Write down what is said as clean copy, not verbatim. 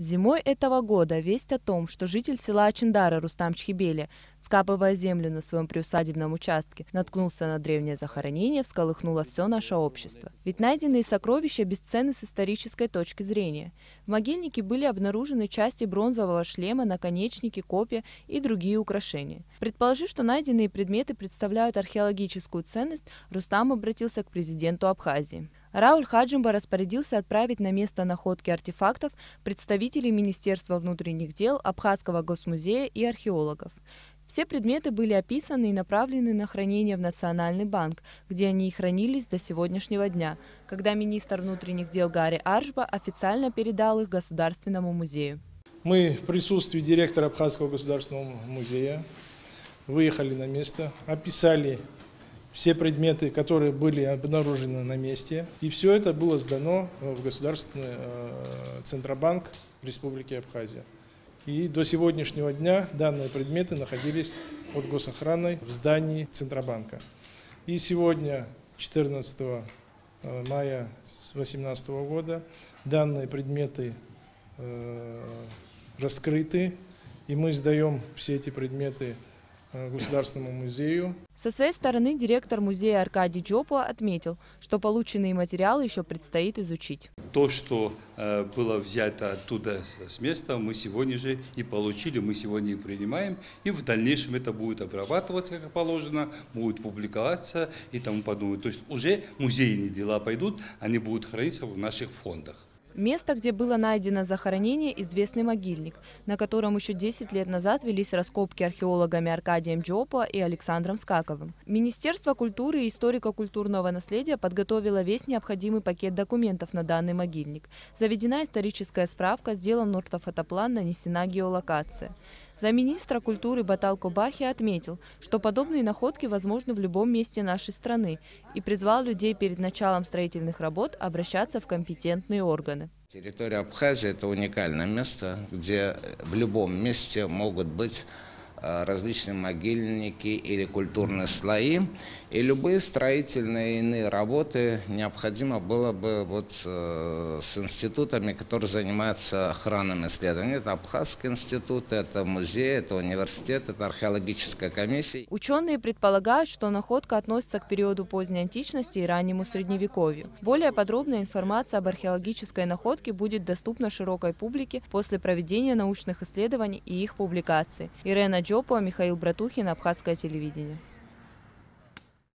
Зимой этого года весть о том, что житель села Ачиндара Рустам Чхибели, скапывая землю на своем приусадебном участке, наткнулся на древнее захоронение, всколыхнуло все наше общество. Ведь найденные сокровища бесценны с исторической точки зрения. В могильнике были обнаружены части бронзового шлема, наконечники, копья и другие украшения. Предположив, что найденные предметы представляют археологическую ценность, Рустам обратился к президенту Абхазии. Рауль Хаджимба распорядился отправить на место находки артефактов представителей Министерства внутренних дел, Абхазского госмузея и археологов. Все предметы были описаны и направлены на хранение в Национальный банк, где они и хранились до сегодняшнего дня, когда министр внутренних дел Гари Аржба официально передал их Государственному музею. Мы в присутствии директора Абхазского государственного музея выехали на место, описали все предметы, которые были обнаружены на месте. И все это было сдано в Государственный Центробанк Республики Абхазия. И до сегодняшнего дня данные предметы находились под госохраной в здании Центробанка. И сегодня, 14 мая 2018 года, данные предметы раскрыты, и мы сдаем все эти предметы Государственному музею. Со своей стороны директор музея Аркадий Джопуа отметил, что полученные материалы еще предстоит изучить. То, что было взято оттуда с места, мы сегодня же и получили, мы сегодня и принимаем, и в дальнейшем это будет обрабатываться как положено, будет публиковаться и тому подобное. То есть уже музейные дела пойдут, они будут храниться в наших фондах. Место, где было найдено захоронение, известный могильник, на котором еще 10 лет назад велись раскопки археологами Аркадием Джопуа и Александром Скаковым. Министерство культуры и историко-культурного наследия подготовило весь необходимый пакет документов на данный могильник. Заведена историческая справка, сделан ортофотоплан, нанесена геолокация. Замминистра культуры Батал Кобахи отметил, что подобные находки возможны в любом месте нашей страны и призвал людей перед началом строительных работ обращаться в компетентные органы. Территория Абхазии – это уникальное место, где в любом месте могут быть различные могильники или культурные слои. И любые строительные иные работы необходимо было бы с институтами, которые занимаются охранным исследованием. Это Абхазский институт, это музей, это университет, это археологическая комиссия. Ученые предполагают, что находка относится к периоду поздней античности и раннему средневековью. Более подробная информация об археологической находке будет доступна широкой публике после проведения научных исследований и их публикации. Ирена Джопуа, Михаил Братухин, Абхазское телевидение.